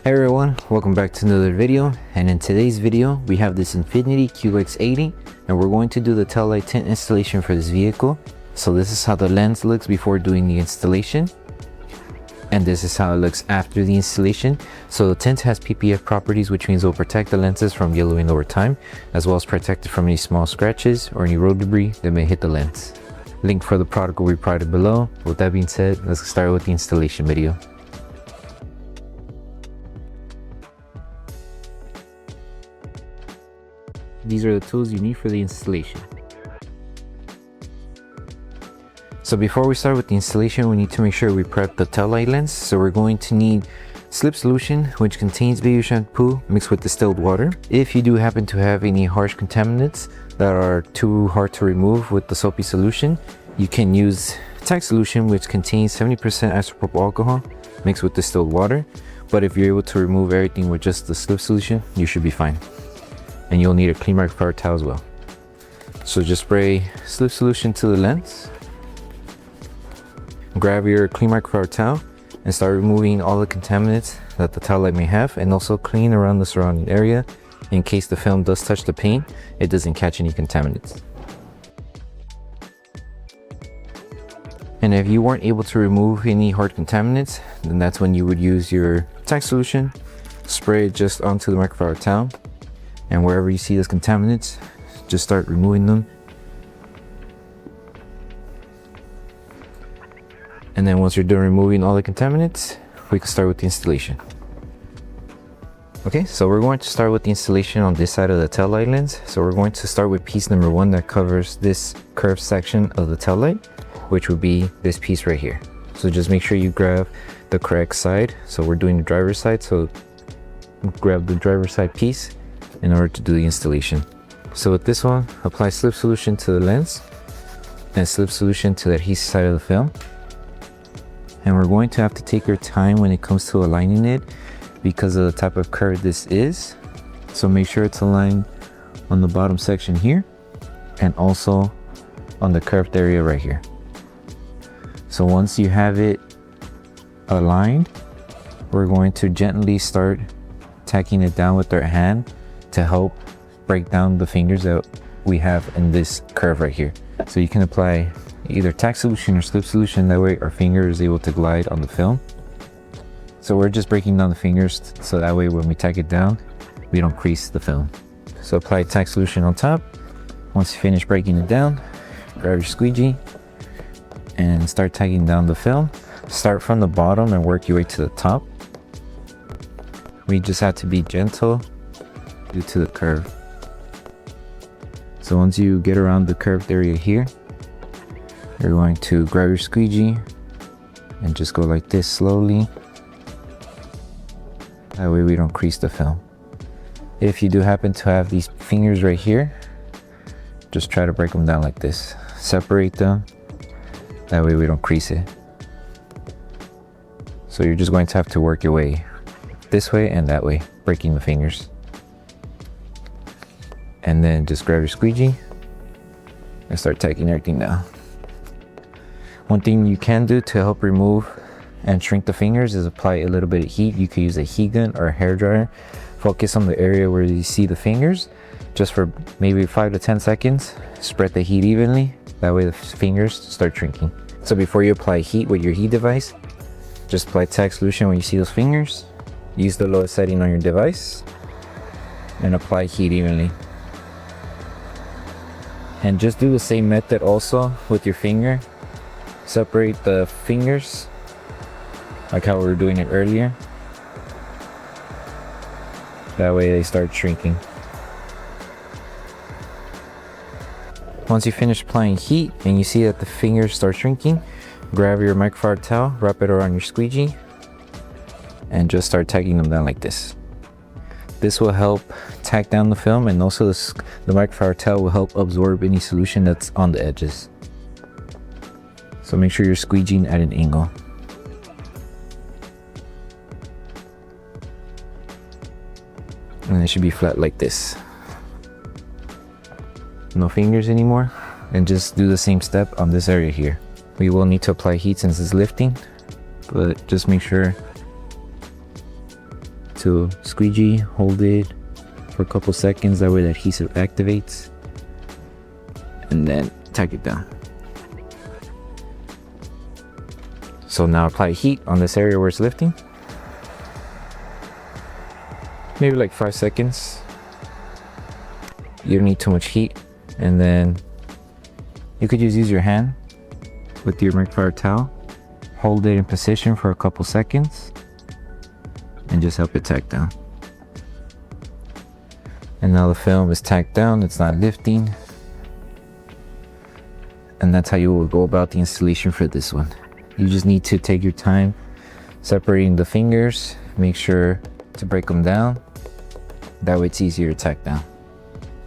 Hey everyone, welcome back to another video, and in today's video we have this Infiniti QX80 and we're going to do the Taillight Tint installation for this vehicle. So this is how the lens looks before doing the installation, and this is how it looks after the installation. So the tint has PPF properties, which means it will protect the lenses from yellowing over time, as well as protect it from any small scratches or any road debris that may hit the lens. Link for the product will be provided below. With that being said, let's start with the installation video. These are the tools you need for the installation. So before we start with the installation, we need to make sure we prep the taillight lens. So we're going to need slip solution, which contains baby shampoo mixed with distilled water. If you do happen to have any harsh contaminants that are too hard to remove with the soapy solution, you can use tack solution, which contains 70% isopropyl alcohol mixed with distilled water. But if you're able to remove everything with just the slip solution, you should be fine. And you'll need a clean microfiber towel as well. So just spray slip solution to the lens. Grab your clean microfiber towel and start removing all the contaminants that the taillight may have, and also clean around the surrounding area in case the film does touch the paint, it doesn't catch any contaminants. And if you weren't able to remove any hard contaminants, then that's when you would use your tack solution, spray it just onto the microfiber towel. And wherever you see those contaminants, just start removing them. And then once you're done removing all the contaminants, we can start with the installation. Okay, so we're going to start with the installation on this side of the taillight lens. So we're going to start with piece number 1 that covers this curved section of the taillight, which would be this piece right here. So just make sure you grab the correct side. So we're doing the driver's side, so grab the driver's side piece in order to do the installation. So with this one, apply slip solution to the lens and slip solution to the adhesive side of the film. And we're going to have to take our time when it comes to aligning it because of the type of curve this is. So make sure it's aligned on the bottom section here and also on the curved area right here. So once you have it aligned, we're going to gently start tacking it down with our hand to help break down the fingers that we have in this curve right here. So you can apply either tack solution or slip solution, that way our finger is able to glide on the film. So we're just breaking down the fingers so that way when we tack it down, we don't crease the film. So apply tack solution on top. Once you finish breaking it down, grab your squeegee and start tacking down the film. Start from the bottom and work your way to the top. We just have to be gentle due to the curve. So once you get around the curved area here, you're going to grab your squeegee and just go like this slowly. That way we don't crease the film. If you do happen to have these fingers right here, just try to break them down like this. Separate them. That way we don't crease it. So you're just going to have to work your way this way and that way, breaking the fingers. And then just grab your squeegee and start tacking everything down. One thing you can do to help remove and shrink the fingers is apply a little bit of heat. You could use a heat gun or a hair dryer. Focus on the area where you see the fingers just for maybe 5 to 10 seconds. Spread the heat evenly. That way the fingers start shrinking. So before you apply heat with your heat device, just apply tack solution when you see those fingers. Use the lowest setting on your device and apply heat evenly. And just do the same method also with your finger. Separate the fingers like how we were doing it earlier. That way they start shrinking. Once you finish applying heat and you see that the fingers start shrinking, grab your microfiber towel, wrap it around your squeegee, and just start tacking them down like this. This will help tack down the film, and also the microfiber towel will help absorb any solution that's on the edges. So make sure you're squeegeeing at an angle. And it should be flat like this. No fingers anymore. And just do the same step on this area here. We will need to apply heat since it's lifting, but just make sure to squeegee, hold it for a couple seconds, that way the adhesive activates, and then tack it down. So now apply heat on this area where it's lifting. Maybe like 5 seconds. You don't need too much heat. And then you could just use your hand with your microfiber towel. Hold it in position for a couple seconds and just help it tack down. And now the film is tacked down, it's not lifting. And that's how you will go about the installation for this one. You just need to take your time separating the fingers, make sure to break them down. That way it's easier to tack down.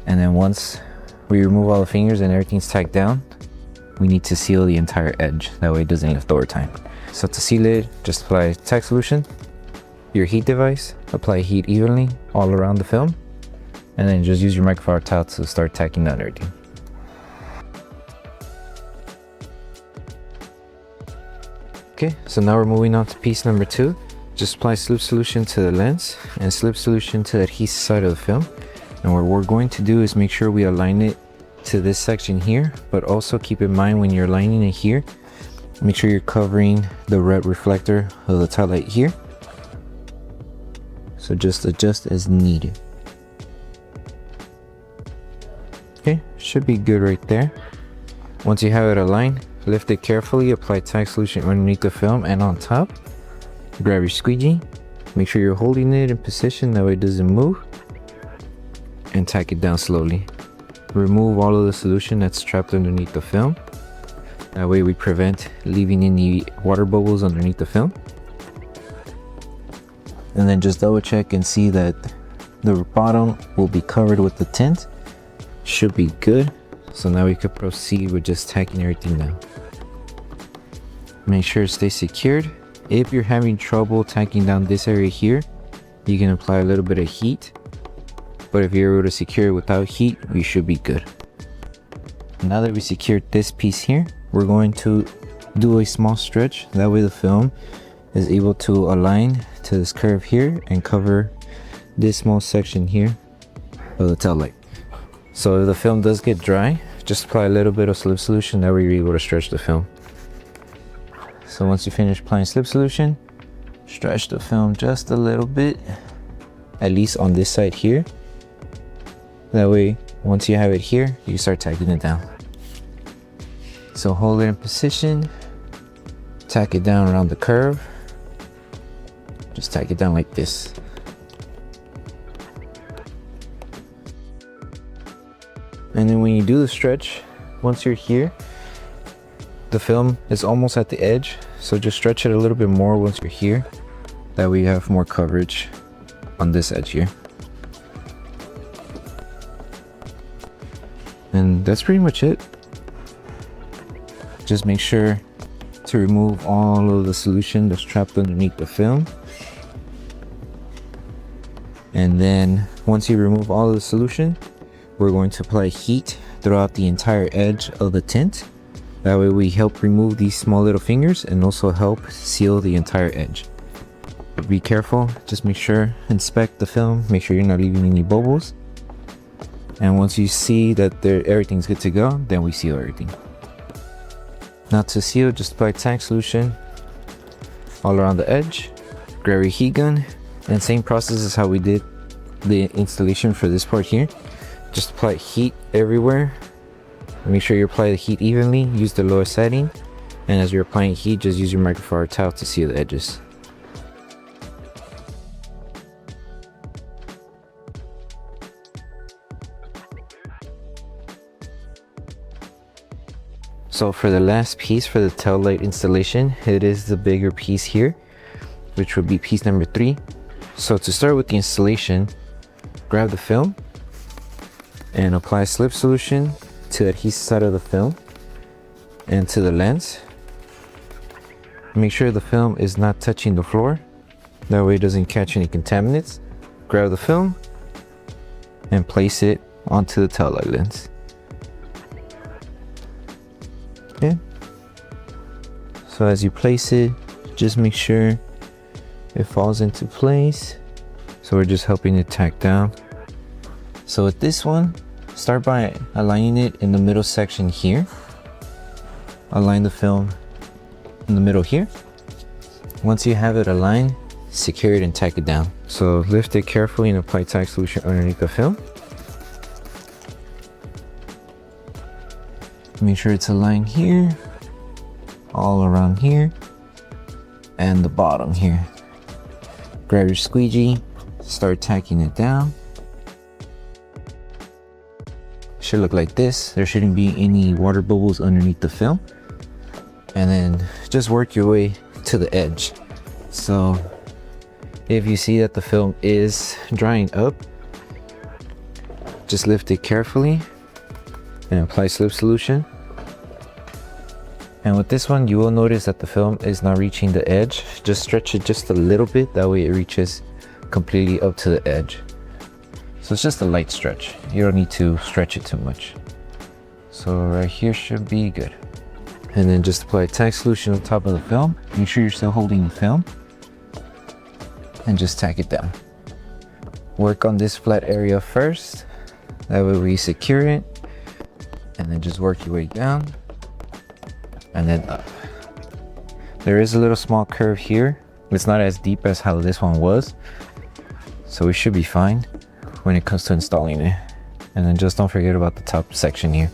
And then once we remove all the fingers and everything's tacked down, we need to seal the entire edge. That way it doesn't lift over time. So to seal it, just apply tack solution, your heat device, apply heat evenly all around the film, and then just use your microfiber towel to start tacking down everything. Okay, so now we're moving on to piece number 2. Just apply slip solution to the lens and slip solution to the adhesive side of the film. And what we're going to do is make sure we align it to this section here, but also keep in mind when you're aligning it here, make sure you're covering the red reflector of the tail light here. So just adjust as needed. Okay, should be good right there. Once you have it aligned, lift it carefully, apply tack solution underneath the film and on top. Grab your squeegee, make sure you're holding it in position, that way it doesn't move, and tack it down slowly. Remove all of the solution that's trapped underneath the film. That way we prevent leaving any water bubbles underneath the film. And then just double check and see that the bottom will be covered with the tint. Should be good. So now we could proceed with just tacking everything down. Make sure it stays secured. If you're having trouble tacking down this area here, you can apply a little bit of heat. But if you're able to secure it without heat, we should be good. Now that we secured this piece here, we're going to do a small stretch. That way the film is able to align to this curve here and cover this small section here of the tail light. So if the film does get dry, just apply a little bit of slip solution. That way you're able to stretch the film. So once you finish applying slip solution, stretch the film just a little bit, at least on this side here. That way, once you have it here, you start tacking it down. So hold it in position, tack it down around the curve. Just tack it down like this. And then when you do the stretch, once you're here, the film is almost at the edge. So just stretch it a little bit more once you're here. That way you have more coverage on this edge here. And that's pretty much it. Just make sure to remove all of the solution that's trapped underneath the film. And then once you remove all of the solution, we're going to apply heat throughout the entire edge of the tint. That way we help remove these small little fingers and also help seal the entire edge. But be careful, just make sure, inspect the film, make sure you're not leaving any bubbles. And once you see that everything's good to go, then we seal everything. Now to seal, just apply tack solution all around the edge. Grab your heat gun, and same process as how we did the installation for this part here. Just apply heat everywhere. Make sure you apply the heat evenly, use the lowest setting, and as you're applying heat, just use your microfiber towel to seal the edges. So for the last piece for the tail light installation, it is the bigger piece here, which would be piece number 3. So to start with the installation, grab the film and apply slip solution to the adhesive side of the film and to the lens. Make sure the film is not touching the floor, that way it doesn't catch any contaminants. Grab the film and place it onto the tail light lens. Okay. So as you place it, just make sure it falls into place So we're just helping it tack down. So with this one, start by aligning it in the middle section here. Align the film in the middle here. Once you have it aligned, secure it and tack it down. So lift it carefully and apply tack solution underneath the film. Make sure it's aligned here, all around here, and the bottom here. Grab your squeegee, start tacking it down. Should look like this. There shouldn't be any water bubbles underneath the film. And then just work your way to the edge. So if you see that the film is drying up, just lift it carefully and apply slip solution. And with this one, you will notice that the film is not reaching the edge. Just stretch it just a little bit, that way it reaches completely up to the edge. So it's just a light stretch. You don't need to stretch it too much. So right here should be good. And then just apply tack solution on top of the film. Make sure you're still holding the film. And just tack it down. Work on this flat area first. That way we secure it. And then just work your way down. And then up. There is a little small curve here. It's not as deep as how this one was. So we should be fine when it comes to installing it. And then just don't forget about the top section here.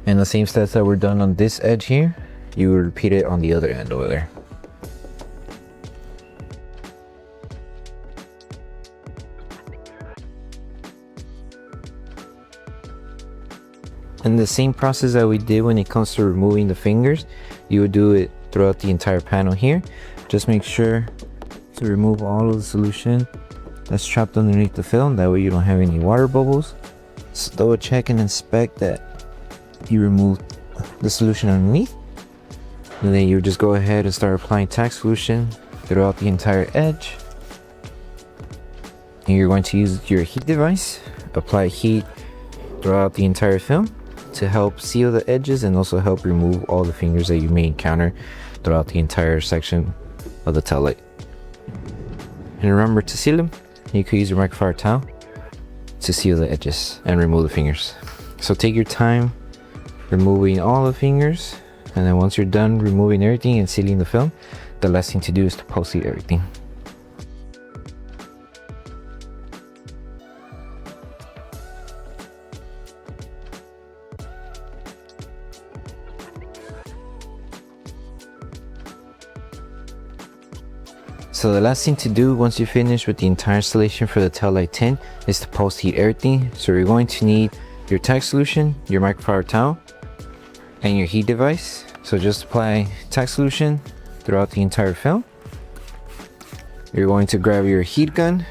And the same steps that were done on this edge here, you will repeat it on the other end over there. And the same process that we did when it comes to removing the fingers, you would do it throughout the entire panel here. Just make sure to remove all of the solution that's trapped underneath the film. That way you don't have any water bubbles. So double check and inspect that you removed the solution underneath. And then you just go ahead and start applying tack solution throughout the entire edge. And you're going to use your heat device, apply heat throughout the entire film to help seal the edges and also help remove all the fingers that you may encounter throughout the entire section of the tail light. And remember to seal them, you could use your microfiber towel to seal the edges and remove the fingers. So take your time removing all the fingers, and then once you're done removing everything and sealing the film, the last thing to do is to post heat everything. So the last thing to do once you finish with the entire installation for the Taillight Tint is to post heat everything. So you're going to need your tack solution, your microfiber towel, and your heat device. So just apply tack solution throughout the entire film. You're going to grab your heat gun,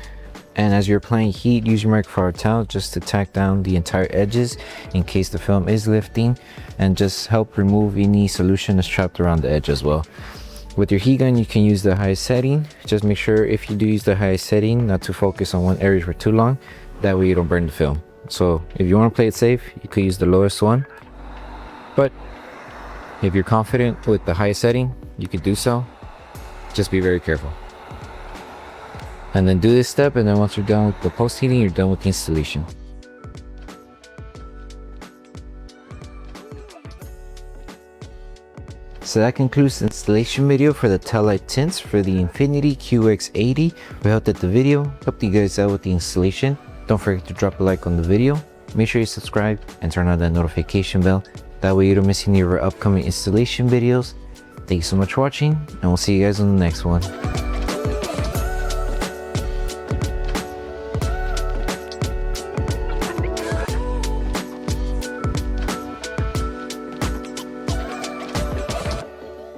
and as you're applying heat, use your microfiber towel just to tack down the entire edges in case the film is lifting, and just help remove any solution that's trapped around the edge as well. With your heat gun, you can use the highest setting. Just make sure if you do use the highest setting, not to focus on one area for too long. That way you don't burn the film. So if you want to play it safe, you could use the lowest one. But if you're confident with the highest setting, you could do so. Just be very careful. And then do this step, and then once you're done with the post heating, you're done with the installation. So that concludes the installation video for the Taillight Tints for the Infiniti QX80. We hope that the video helped you guys out with the installation. Don't forget to drop a like on the video. Make sure you subscribe and turn on that notification bell. That way you don't miss any of our upcoming installation videos. Thank you so much for watching, and we'll see you guys on the next one.